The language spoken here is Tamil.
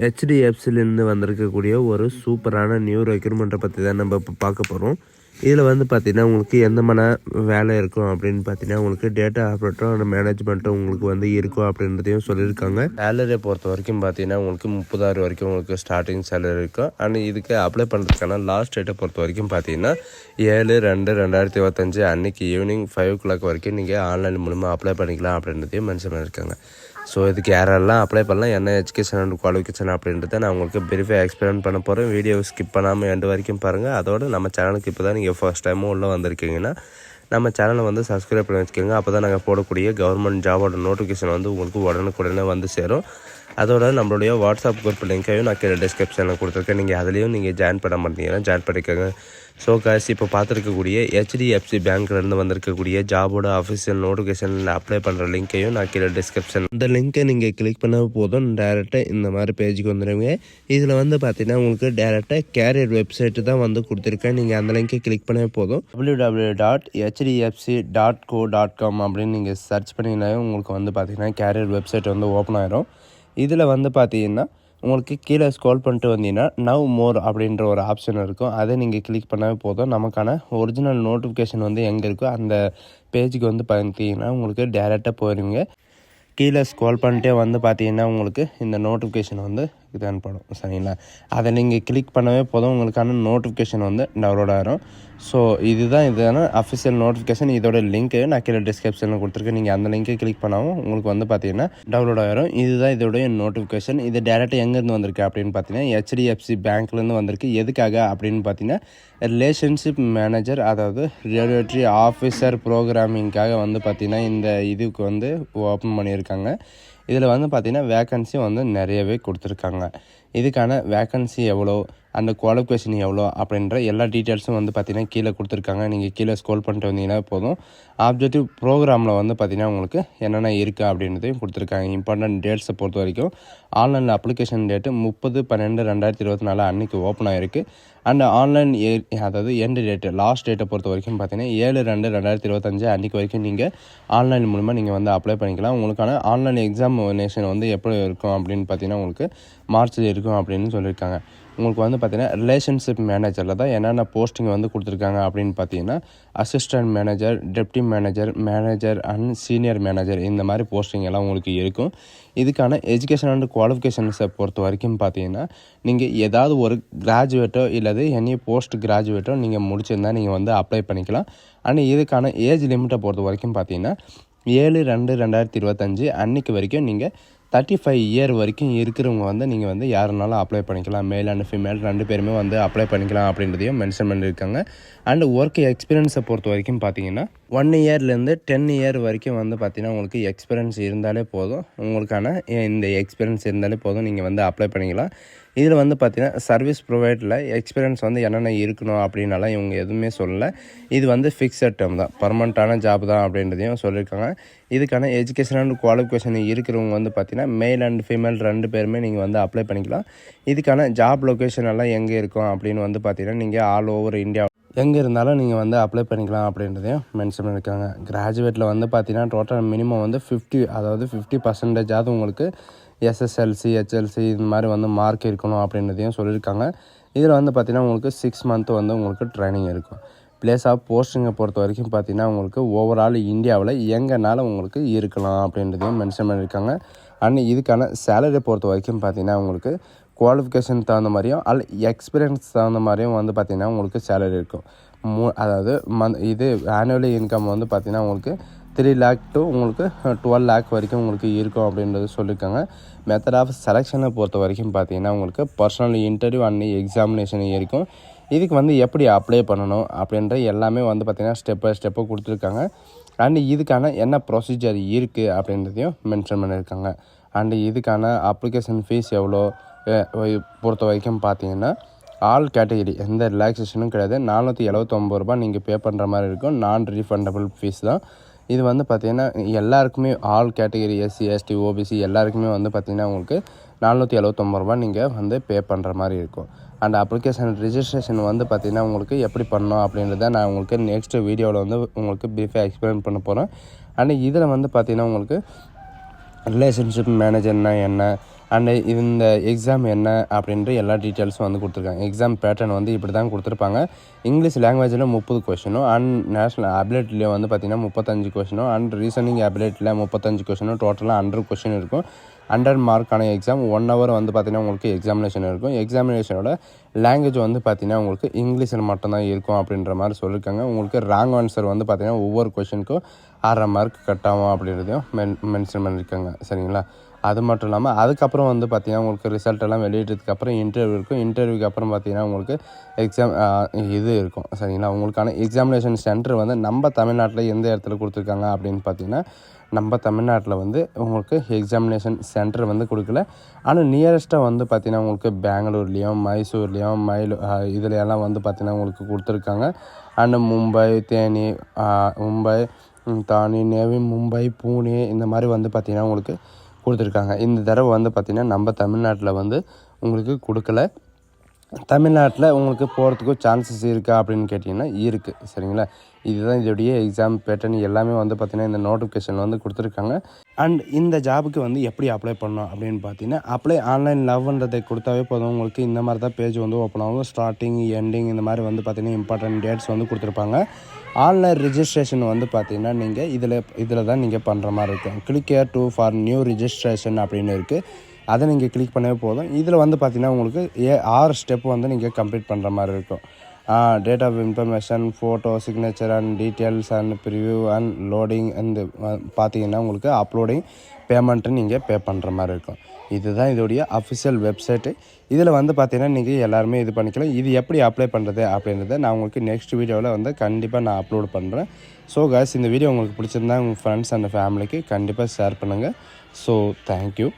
ஹெச்டிஎஃப்சிலேருந்து வந்திருக்கக்கூடிய ஒரு சூப்பரான நியூ ரெக்ரூட்மெண்ட்டை பற்றி தான் நம்ம இப்போ பார்க்க போகிறோம். இதில் பார்த்தீங்கன்னா உங்களுக்கு எந்த வேலை இருக்கும் அப்படின்னு பார்த்தீங்கன்னா உங்களுக்கு டேட்டா ஆப்ரேட்டரும் மேனேஜ்மெண்ட்டும் உங்களுக்கு இருக்கும் அப்படின்றதையும் சொல்லியிருக்காங்க. சேலரியை பொறுத்த வரைக்கும் பார்த்தீங்கன்னா உங்களுக்கு 30,000 வரைக்கும் உங்களுக்கு ஸ்டார்டிங் சேலரி இருக்கும். அண்ட் இதுக்கு அப்ளை பண்ணுறதுக்கான லாஸ்ட் டேட்டை பொறுத்த வரைக்கும் பார்த்தீங்கன்னா 7/2/2025 அன்றைக்கி ஈவினிங் 5 o'clock வரைக்கும் நீங்கள் ஆன்லைன் மூலமாக அப்ளை பண்ணிக்கலாம் அப்படின்றதையும் மென்ஷன் பண்ணியிருக்காங்க. ஸோ இதுக்கு யாரெல்லாம் அப்ளை பண்ணலாம், என்ன எஜுகேஷன் அண்ட் குவாலிஃபிகேஷன் அப்படின்றத நான் உங்களுக்கு பிரீஃபாக எக்ஸ்பிளைன் பண்ண போகிறேன். வீடியோ ஸ்கிப் பண்ணாமல் எண்டு வரைக்கும் பாருங்கள். அதோடு நம்ம சேனலுக்கு இப்போ தான் நீங்கள் ஃபர்ஸ்ட் டைமும் உள்ளே வந்திருக்கீங்கன்னா நம்ம சேனலை சப்ஸ்கிரைப் பண்ணி வச்சுக்கோங்க. அப்போ தான் நாங்கள் போடக்கூடிய கவர்மெண்ட் ஜாபோட நோட்டிஃபிகேஷன் உங்களுக்கு உடனுக்குடனே சேரும். அதோட நம்மளுடைய வாட்ஸ்அப் குரூப் லிங்க்கையும் நான் கீழே டிஸ்கிரிப்ஷனில் கொடுத்துருக்கேன். நீங்கள் அதுலேயும் நீங்கள் ஜாயின் பண்ண மாட்டீங்கன்னா ஜாயின் பண்ணிக்கோங்க. ஸோ காய்ஸ், இப்போ பார்த்துருக்கக்கூடிய ஹெச்டிஎஃப்சி பேங்க்லேருந்து வந்திருக்கக்கூடிய ஜாபோட அஃபிஷியல் நோட்டிஃபிகேஷனில் அப்ளை பண்ணுற லிங்க்கையும் நான் கீழே டிஸ்கிரிப்ஷன் இந்த லிங்க்கை நீங்கள் கிளிக் பண்ண போதும் டேரெக்டாக இந்த மாதிரி பேஜுக்கு வந்துடுவீங்க. இதில் பார்த்தீங்கன்னா உங்களுக்கு டேரெக்டாக கேரியர் வெப்சைட்டு தான் கொடுத்துருக்கேன். நீங்கள் அந்த லிங்க்கை கிளிக் பண்ணவே போதும். www.hdfc.co.com அப்படின்னு நீங்கள் சர்ச் பண்ணிங்கனாலே உங்களுக்கு பார்த்தீங்கன்னா கேரியர் வெப்சைட் ஓப்பன் ஆயிரும். இதில் பார்த்தீங்கன்னா உங்களுக்கு கீழே ஸ்க்ரோல் பண்ணிட்டு வந்தீங்கன்னா நவ் மோர் அப்படின்ற ஒரு ஆப்ஷன் இருக்கும். அதை நீங்கள் கிளிக் பண்ணவே போதும். நமக்கான ஒரிஜினல் நோட்டிஃபிகேஷன் எங்கே இருக்கோ அந்த பேஜுக்கு பார்த்தீங்கன்னா உங்களுக்கு டேரெக்டாக போயிடுவீங்க. கீழே ஸ்க்ரோல் பண்ணிட்டே பார்த்தீங்கன்னா உங்களுக்கு இந்த நோட்டிஃபிகேஷன் இது அனுப்பணும். சரிங்களா, அதை நீங்கள் கிளிக் பண்ணவே போதும். உங்களுக்கான நோட்டிஃபிகேஷன் டவுன்லோட் ஆகிரும். ஸோ இதுதான அஃபிஷியல் நோட்டிஃபிகேஷன். இதோட லிங்க்கு நான் கீழே டிஸ்கிரிப்ஷனில் கொடுத்துருக்கேன். நீங்கள் அந்த லிங்க்கை கிளிக் பண்ணாமல் உங்களுக்கு பார்த்தீங்கன்னா டவுன்லோட் ஆகிரும். இதுதான் இதோடைய நோட்டிஃபிகேஷன். இது டேரெக்டாக எங்கேருந்து வந்திருக்கு அப்படின்னு பார்த்தீங்கன்னா ஹெச்டிஎஃப்சி பேங்க்லேருந்து வந்திருக்கு. எதுக்காக அப்படின்னு பார்த்தீங்கன்னா ரிலேஷன்ஷிப் மேனேஜர், அதாவது ரெகுலேட்டரி ஆஃபீஸர் ப்ரோக்ராமிங்காக பார்த்தீங்கன்னா இந்த இதுக்கு ஓப்பன் பண்ணியிருக்காங்க. இதில் பார்த்தீங்கன்னா வேக்கன்சி நிறையவே கொடுத்துருக்காங்க. இதுக்கான வேக்கன்சி எவ்வளோ, அந்த குவாலிஃபிகேஷன் எவ்வளோ அப்படின்ற எல்லா டீட்டெயில்ஸும் பார்த்தீங்கன்னா கீழே கொடுத்துருக்காங்க. நீங்கள் கீழே ஸ்க்ரோல் பண்ணிட்டு வந்தீங்கன்னா போதும். ஆப்ஜெக்டிவ் ப்ரோக்ராமில் பார்த்தீங்கன்னா உங்களுக்கு என்னென்ன இருக்குது அப்படின்றதையும் கொடுத்துருக்காங்க. இம்பார்ட்டன்ட் டேட்ஸை பொறுத்த வரைக்கும் ஆன்லைன் அப்ளிகேஷன் டேட்டு 30/12/2024 அன்றைக்கி ஓப்பன் ஆகிருக்கு. அண்ட் ஆன்லைன் அதாவது எண்டு டேட்டு லாஸ்ட் டேட்டை பொறுத்த வரைக்கும் பார்த்தீங்கன்னா 7/2/2025 அன்றைக்கி வரைக்கும் நீங்கள் ஆன்லைன் மூலமாக நீங்கள் அப்ளை பண்ணிக்கலாம். உங்களுக்கான ஆன்லைன் எக்ஸாமினேஷன் எப்படி இருக்கும் அப்படின்னு பார்த்தீங்கன்னா உங்களுக்கு மார்ச்சில் இருக்கும் அப்படின்னு சொல்லியிருக்காங்க. உங்களுக்கு பார்த்தீங்கன்னா ரிலேஷன்ஷிப் மேனேஜரில் தான் என்னென்ன போஸ்டிங் கொடுத்துருக்காங்க அப்படின்னு பார்த்தீங்கன்னா assistant manager, deputy manager, manager and senior manager இந்த மாதிரி போஸ்டிங் எல்லாம் உங்களுக்கு இருக்கும். இதுக்கான எஜுகேஷன் அண்ட் குவாலிஃபிகேஷன்ஸை பொறுத்த வரைக்கும் பார்த்தீங்கன்னா நீங்கள் ஏதாவது ஒரு கிராஜுவேட்டோ இல்லது எனி போஸ்ட் கிராஜுவேட்டோ நீங்கள் முடிச்சிருந்தால் நீங்கள் அப்ளை பண்ணிக்கலாம். அண்ட் இதுக்கான ஏஜ் லிமிட்டை பொறுத்த வரைக்கும் பார்த்தீங்கன்னா 7/2/2025 அன்றைக்கு வரைக்கும் நீங்கள் 35 இயர் வரைக்கும் இருக்கிறவங்க நீங்கள் யாருனாலும் அப்ளை பண்ணிக்கலாம். மேல் அண்ட் ஃபீமேல் 2 பேருமே அப்ளை பண்ணிக்கலாம் அப்படின்றதையும் மென்ஷன் பண்ணியிருக்காங்க. அண்ட் ஒர்க் எக்ஸ்பீரியன்ஸை பொறுத்த வரைக்கும் பார்த்தீங்கன்னா 1 இயர்லேருந்து 10 இயர் வரைக்கும் பார்த்தீங்கன்னா உங்களுக்கு எக்ஸ்பீரியன்ஸ் இருந்தாலே போதும். உங்களுக்கான இந்த எக்ஸ்பீரியன்ஸ் இருந்தாலே போதும், நீங்கள் அப்ளை பண்ணிக்கலாம். இதில் பார்த்தீங்கன்னா சர்வீஸ் ப்ரொவைடரில் எக்ஸ்பீரியன்ஸ் என்னென்ன இருக்கணும் அப்படின்னாலாம் இவங்க எதுவுமே சொல்லலை. இது ஃபிக்ஸட் டேர்ம் தான், பர்மனெண்ட்டான ஜாப் தான் அப்படின்றதையும் சொல்லியிருக்காங்க. இதுக்கான எஜுகேஷன் அண்ட் குவாலிஃபிகேஷன் இருக்கிறவங்க பார்த்தீங்கன்னா மேல் அண்ட் ஃபீமேல் 2 பேருமே நீங்கள் அப்ளை பண்ணிக்கலாம். இதுக்கான ஜாப் லொக்கேஷன் எல்லாம் எங்கே இருக்கும் அப்படின்னு பார்த்தீங்கன்னா நீங்கள் ஆல் ஓவர் இந்தியா எங்கே இருந்தாலும் நீங்கள் அப்ளை பண்ணிக்கலாம் அப்படின்றதையும் மென்ஷன் பண்ணியிருக்காங்க. கிராஜுவேட்டில் பார்த்தீங்கன்னா டோட்டல் மினிமம் 50, அதாவது 50% உங்களுக்கு எஸ்எஸ்எல்சி, ஹெச்எல்சி இந்த மாதிரி மார்க் இருக்கணும் அப்படின்றதையும் சொல்லியிருக்காங்க. இதில் பார்த்தீங்கன்னா உங்களுக்கு 6 month உங்களுக்கு ட்ரைனிங் இருக்கும். பிளேஸ் ஆஃப் போஸ்டிங்கை பொறுத்த வரைக்கும் பார்த்தீங்கன்னா உங்களுக்கு ஓவரால் இந்தியாவில் எங்கேனாலும் உங்களுக்கு இருக்கலாம் அப்படின்றதையும் மென்ஷன் பண்ணியிருக்காங்க. அண்ட் இதுக்கான சேலரியை பொறுத்த வரைக்கும் பார்த்தீங்கன்னா உங்களுக்கு குவாலிஃபிகேஷன் தகுந்த மாதிரியும் எக்ஸ்பீரியன்ஸ் தகுந்த மாதிரியும் பார்த்தீங்கன்னா உங்களுக்கு சேலரி இருக்கும். அதாவது இது ஆனுவலி இன்கம் பார்த்தீங்கன்னா உங்களுக்கு 3 lakh to உங்களுக்கு 12 lakh வரைக்கும் உங்களுக்கு இருக்கும் அப்படின்றது சொல்லியிருக்காங்க. மெத்தட் ஆஃப் செலெக்ஷனை பொறுத்த வரைக்கும் பார்த்தீங்கன்னா உங்களுக்கு பர்சனல் இன்டர்வியூ அண்ட் எக்ஸாமினேஷன் இருக்கும். இதுக்கு எப்படி அப்ளை பண்ணணும் அப்படின்ற எல்லாமே பார்த்தீங்கன்னா ஸ்டெப் பை ஸ்டெப்பாக கொடுத்துருக்காங்க. அண்டு இதுக்கான என்ன ப்ரொசீஜர் இருக்குது அப்படின்றதையும் மென்ஷன் பண்ணியிருக்காங்க. அண்டு இதுக்கான அப்ளிகேஷன் ஃபீஸ் எவ்வளோ பொறுத்த வரைக்கும் பார்த்தீங்கன்னா ஆல் கேட்டகரி எந்த ரிலாக்ஸேஷனும் கிடையாது. 479 ரூபா நீங்கள் பே பண்ணுற மாதிரி இருக்கும். நான் ரீஃபண்டபிள் ஃபீஸ் தான். இது பார்த்தீங்கன்னா எல்லாருக்குமே all category SC, ST, OBC எல்லாருக்குமே பார்த்தீங்கன்னா உங்களுக்கு 479 ரூபா நீங்கள் பே பண்ணுற மாதிரி இருக்கும். அண்ட் அப்ளிகேஷன் ரிஜிஸ்ட்ரேஷன் பார்த்தீங்கன்னா உங்களுக்கு எப்படி பண்ணணும் அப்படின்றத நான் உங்களுக்கு நெக்ஸ்ட் வீடியோவில் உங்களுக்கு ப்ரீஃபாக எக்ஸ்பிளைன் பண்ண போகிறேன். அண்ட் இதில் பார்த்தீங்கன்னா உங்களுக்கு ரிலேஷன்ஷிப் மேனேஜர்னால் என்ன, அண்டு இந்த எக்ஸாம் என்ன அப்படின்ற எல்லா டீட்டெயில்ஸும் வந்து கொடுத்துருக்காங்க. எக்ஸாம் பேட்டர்ன் வந்து இப்படி தான் கொடுத்துருப்பாங்க. இங்கிலீஷ் லாங்குவேஜில் 30 கொஷினும் அண்ட் நேஷ்னல் அபிலிட்டியில் வந்து பார்த்திங்கன்னா 35 கொஷினும் அண்ட் ரீசனிங் அபிலிட்டியில் 35 கொஷினும் டோட்டலாக 100 கொஷின் இருக்கும். 100 மார்க்கான எக்ஸாம் 1 ஹவர் வந்து பார்த்திங்கன்னா உங்களுக்கு எக்ஸாமினேஷன் இருக்கும். எக்ஸாமினேஷனோட லாங்குவேஜ் வந்து பார்த்திங்கன்னா உங்களுக்கு இங்கிலீஷில் மட்டும்தான் இருக்கும் அப்படின்ற மாதிரி சொல்லியிருக்காங்க. உங்களுக்கு ராங் ஆன்சர் வந்து பார்த்திங்கன்னா ஒவ்வொரு கொஷினுக்கும் 1/2 மார்க் கட் ஆகும் அப்படின்றதையும் மென்ஷன் பண்ணியிருக்காங்க. சரிங்களா? அது மட்டும் இல்லாமல் அதுக்கப்புறம் வந்து பார்த்திங்கன்னா உங்களுக்கு ரிசல்ட் எல்லாம் வெளியிட்டதுக்கப்புறம் இன்டர்வியூ இருக்கும். இன்டர்வியூக்கு அப்புறம் பார்த்திங்கன்னா உங்களுக்கு எக்ஸாம் இது இருக்கும். சரிங்களா? உங்களுக்கான எக்ஸாமினேஷன் சென்டர் வந்து நம்ம தமிழ்நாட்டில் எந்த இடத்துல கொடுத்துருக்காங்க அப்படின்னு பார்த்திங்கன்னா நம்ம தமிழ்நாட்டில் வந்து உங்களுக்கு எக்ஸாமினேஷன் சென்டர் வந்து கொடுக்கல. ஆனால் நியரஸ்ட்டாக வந்து பார்த்திங்கன்னா உங்களுக்கு பெங்களூர்லேயும் மைசூர்லேயும் இதில் எல்லாம் வந்து பார்த்திங்கன்னா உங்களுக்கு கொடுத்துருக்காங்க. அண்டு மும்பை, தேனி, மும்பை, தானே, நேவி, மும்பை, பூனே இந்த மாதிரி வந்து பார்த்திங்கன்னா உங்களுக்கு கொடுத்துருக்காங்க. இந்த தடவை வந்து பார்த்திங்கன்னா நம்ம தமிழ்நாட்டில் வந்து உங்களுக்கு கொடுக்கல. தமிழ்நாட்டில் உங்களுக்கு போகிறதுக்கும் சான்சஸ் இருக்கா அப்படின்னு கேட்டிங்கன்னா இருக்குது. சரிங்களா? இதுதான் இதோடைய எக்ஸாம் பேட்டர்ன் எல்லாமே வந்து பார்த்திங்கன்னா இந்த நோட்டிஃபிகேஷன் வந்து கொடுத்துருக்காங்க. அண்ட் இந்த ஜாபுக்கு வந்து எப்படி அப்ளை பண்ணணும் அப்படின்னு பார்த்தீங்கன்னா அப்ளை ஆன்லைன் லவ்ன்றதை கொடுத்தாவே போதும். உங்களுக்கு இந்த மாதிரி தான் பேஜ் வந்து ஓப்பன் ஆகும். ஸ்டார்டிங், எண்டிங் இந்த மாதிரி வந்து பார்த்திங்கன்னா இம்பார்ட்டன்ட் டேட்ஸ் வந்து கொடுத்துருப்பாங்க. ஆன்லைன் ரிஜிஸ்ட்ரேஷன் வந்து பார்த்திங்கன்னா நீங்கள் இதில் தான் நீங்கள் பண்ணுற மாதிரி இருக்கும். Click here to for new registration அப்படின்னு இருக்குது. அதை நீங்கள் கிளிக் பண்ணவே போதும். இதில் வந்து பார்த்திங்கன்னா உங்களுக்கு 6 ஸ்டெப் வந்து நீங்கள் கம்ப்ளீட் பண்ணுற மாதிரி இருக்கும். Date of information, photo, signature and details and preview and loading and பார்த்திங்கன்னா உங்களுக்கு அப்லோடிங் பேமெண்ட்டு நீங்கள் பே பண்ணுற மாதிரி இருக்கும். இதுதான் இதோடைய அஃபிஷியல் வெப்சைட்டு. இதில் வந்து பார்த்திங்கன்னா நீங்கள் எல்லாருமே இது பண்ணிக்கலாம். இது எப்படி அப்ளை பண்ணுறது அப்படின்றத நான் உங்களுக்கு நெக்ஸ்ட் வீடியோவில் வந்து கண்டிப்பாக நான் அப்லோட் பண்ணுறேன். ஸோ காய்ஸ், இந்த வீடியோ உங்களுக்கு பிடிச்சிருந்தா உங்கள் ஃப்ரெண்ட்ஸ் அண்ட் ஃபேமிலிக்கு கண்டிப்பாக ஷேர் பண்ணுங்கள். So thank you.